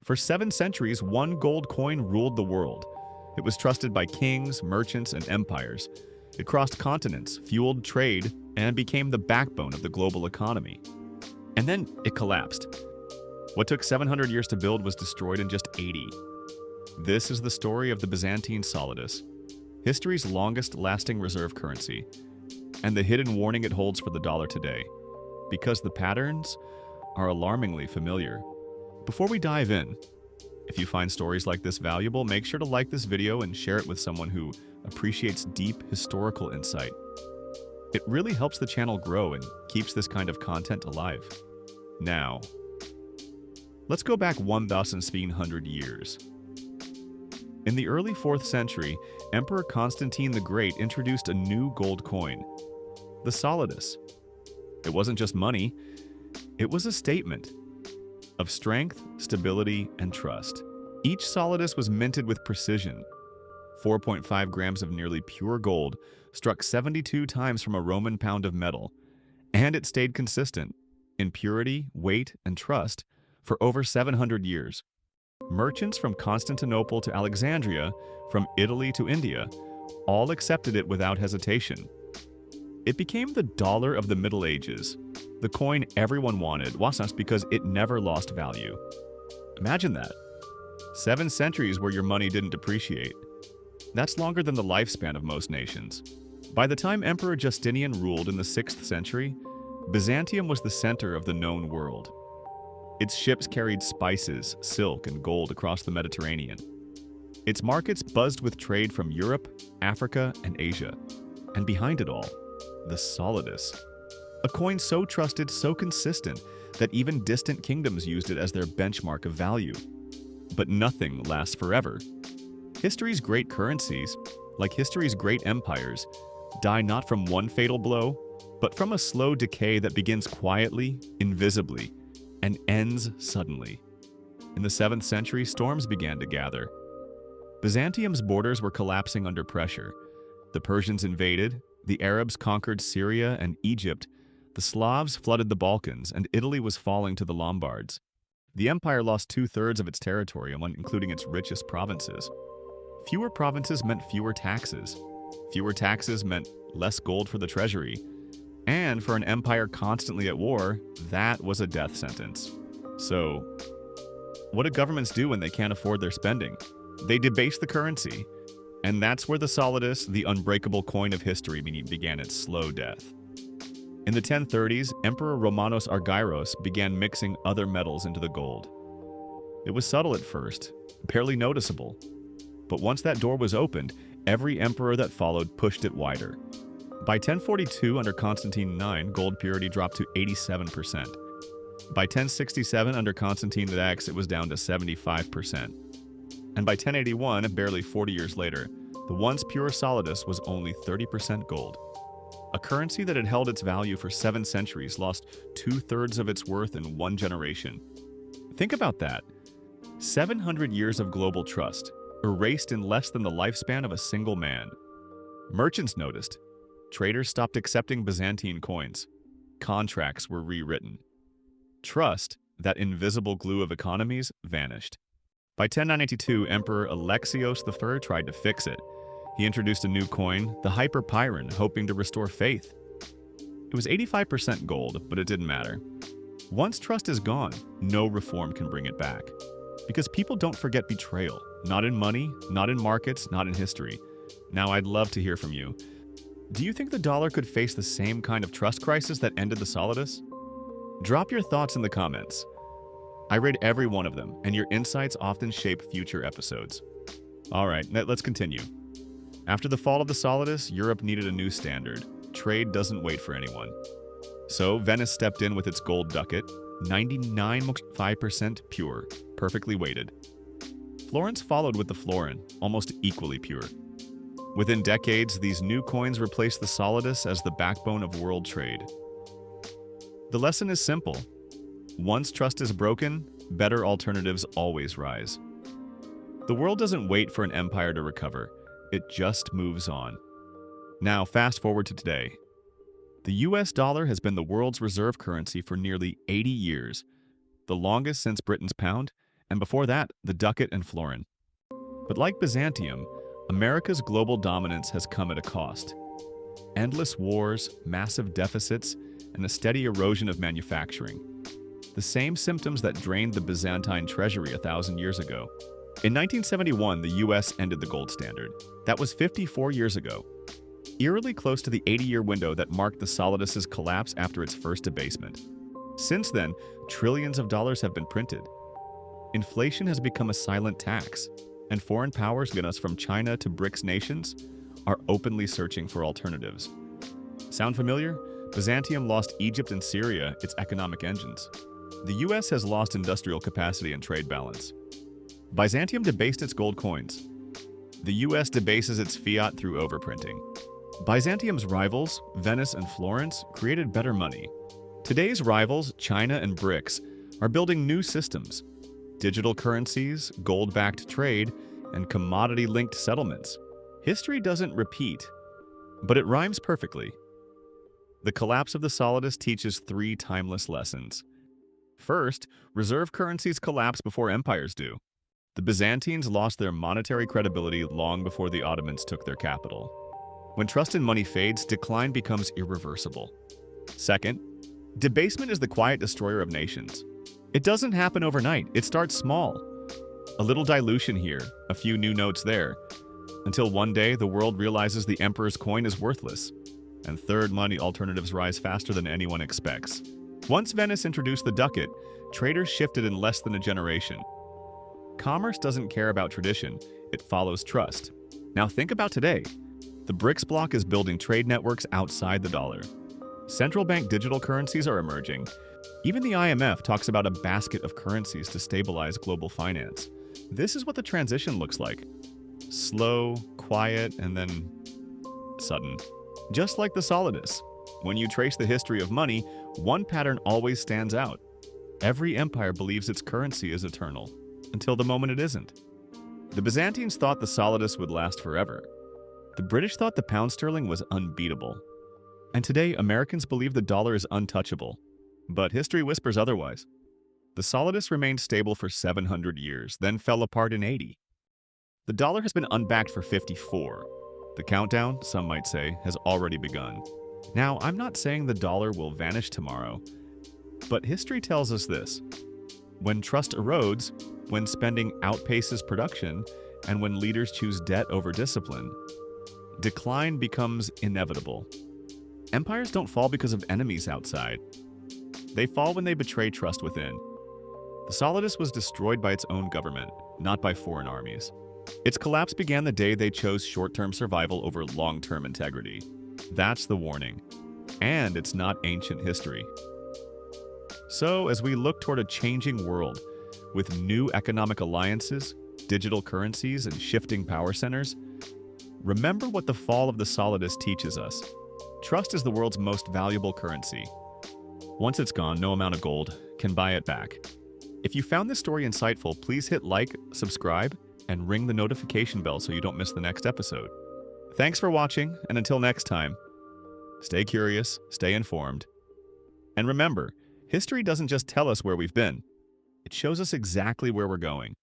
For 7 centuries, one gold coin ruled the world. It was trusted by kings, merchants, and empires. It crossed continents, fueled trade, and became the backbone of the global economy. And then it collapsed. What took 700 years to build was destroyed in just 80. This is the story of the Byzantine Solidus, history's longest-lasting reserve currency, and the hidden warning it holds for the dollar today, because the patterns are alarmingly familiar. Before we dive in, if you find stories like this valuable, make sure to like this video and share it with someone who appreciates deep historical insight. It really helps the channel grow and keeps this kind of content alive. Now, let's go back 1,700 years. In the early 4th century, Emperor Constantine the Great introduced a new gold coin, the solidus. It wasn't just money, it was a statement of strength, stability, and trust. Each solidus was minted with precision. 4.5 grams of nearly pure gold struck 72 times from a Roman pound of metal, and it stayed consistent in purity, weight, and trust for over 700 years. Merchants from Constantinople to Alexandria, from Italy to India, all accepted it without hesitation. It became the dollar of the Middle Ages, the coin everyone wanted, because it never lost value. Imagine that. 7 centuries where your money didn't depreciate. That's longer than the lifespan of most nations. By the time Emperor Justinian ruled in the 6th century, Byzantium was the center of the known world. Its ships carried spices, silk, and gold across the Mediterranean. Its markets buzzed with trade from Europe, Africa, and Asia. And behind it all, the solidus. A coin so trusted, so consistent, that even distant kingdoms used it as their benchmark of value. But nothing lasts forever. History's great currencies, like history's great empires, die not from one fatal blow, but from a slow decay that begins quietly, invisibly, and ends suddenly. In the 7th century, storms began to gather. Byzantium's borders were collapsing under pressure. The Persians invaded, the Arabs conquered Syria and Egypt, the Slavs flooded the Balkans, and Italy was falling to the Lombards. The empire lost 2/3 of its territory, including its richest provinces. Fewer provinces meant fewer taxes. Fewer taxes meant less gold for the treasury. And for an empire constantly at war, that was a death sentence. So, what do governments do when they can't afford their spending? They debase the currency. And that's where the solidus, the unbreakable coin of history, began its slow death. In the 1030s, Emperor Romanos Argyros began mixing other metals into the gold. It was subtle at first, barely noticeable. But once that door was opened, every emperor that followed pushed it wider. By 1042, under Constantine IX, gold purity dropped to 87%. By 1067, under Constantine X, it was down to 75%. And by 1081, barely 40 years later, the once pure solidus was only 30% gold. A currency that had held its value for 7 centuries lost 2/3 of its worth in one generation. Think about that. 700 years of global trust, erased in less than the lifespan of a single man. Merchants noticed. Traders stopped accepting Byzantine coins. Contracts were rewritten. Trust, that invisible glue of economies, vanished. By 1092, Emperor Alexios III tried to fix it. He introduced a new coin, the hyperpyron, hoping to restore faith. It was 85% gold, but it didn't matter. Once trust is gone, no reform can bring it back. Because people don't forget betrayal. Not in money, not in markets, not in history. Now, I'd love to hear from you. Do you think the dollar could face the same kind of trust crisis that ended the solidus? Drop your thoughts in the comments. I read every one of them, and your insights often shape future episodes. All right, let's continue. After the fall of the solidus, Europe needed a new standard. Trade doesn't wait for anyone. So Venice stepped in with its gold ducat, 99.5% pure, perfectly weighted. Florence followed with the florin, almost equally pure. Within decades, these new coins replaced the solidus as the backbone of world trade. The lesson is simple. Once trust is broken, better alternatives always rise. The world doesn't wait for an empire to recover. It just moves on. Now, fast forward to today. The US dollar has been the world's reserve currency for nearly 80 years, the longest since Britain's pound, and before that, the ducat and florin. But like Byzantium, America's global dominance has come at a cost. Endless wars, massive deficits, and a steady erosion of manufacturing. The same symptoms that drained the Byzantine treasury 1,000 years ago. In 1971, the US ended the gold standard. That was 54 years ago, eerily close to the 80-year window that marked the Solidus' collapse after its first debasement. Since then, trillions of dollars have been printed. Inflation has become a silent tax, and foreign powers, get us from China to BRICS nations, are openly searching for alternatives. Sound familiar? Byzantium lost Egypt and Syria, its economic engines. The US has lost industrial capacity and trade balance. Byzantium debased its gold coins. The US debases its fiat through overprinting. Byzantium's rivals, Venice and Florence, created better money. Today's rivals, China and BRICS, are building new systems: digital currencies, gold-backed trade, and commodity-linked settlements. History doesn't repeat, but it rhymes perfectly. The collapse of the Solidus teaches 3 timeless lessons. First, reserve currencies collapse before empires do. The Byzantines lost their monetary credibility long before the Ottomans took their capital. When trust in money fades, decline becomes irreversible. Second, debasement is the quiet destroyer of nations. It doesn't happen overnight, it starts small. A little dilution here, a few new notes there, until one day the world realizes the emperor's coin is worthless, and third, money alternatives rise faster than anyone expects. Once Venice introduced the ducat, traders shifted in less than a generation. Commerce doesn't care about tradition, it follows trust. Now think about today. The BRICS bloc is building trade networks outside the dollar. Central bank digital currencies are emerging. Even the IMF talks about a basket of currencies to stabilize global finance. This is what the transition looks like. Slow, quiet, and then sudden. Just like the Solidus. When you trace the history of money, one pattern always stands out. Every empire believes its currency is eternal, until the moment it isn't. The Byzantines thought the Solidus would last forever. The British thought the pound sterling was unbeatable. And today, Americans believe the dollar is untouchable. But history whispers otherwise. The Solidus remained stable for 700 years, then fell apart in 80. The dollar has been unbacked for 54. The countdown, some might say, has already begun. Now, I'm not saying the dollar will vanish tomorrow, but history tells us this. When trust erodes, when spending outpaces production, and when leaders choose debt over discipline, decline becomes inevitable. Empires don't fall because of enemies outside. They fall when they betray trust within. The Solidus was destroyed by its own government, not by foreign armies. Its collapse began the day they chose short-term survival over long-term integrity. That's the warning. And it's not ancient history. So, as we look toward a changing world, with new economic alliances, digital currencies, and shifting power centers, remember what the fall of the Solidus teaches us. Trust is the world's most valuable currency. Once it's gone, no amount of gold can buy it back. If you found this story insightful, please hit like, subscribe, and ring the notification bell so you don't miss the next episode. Thanks for watching, and until next time, stay curious, stay informed, and remember, history doesn't just tell us where we've been, it shows us exactly where we're going.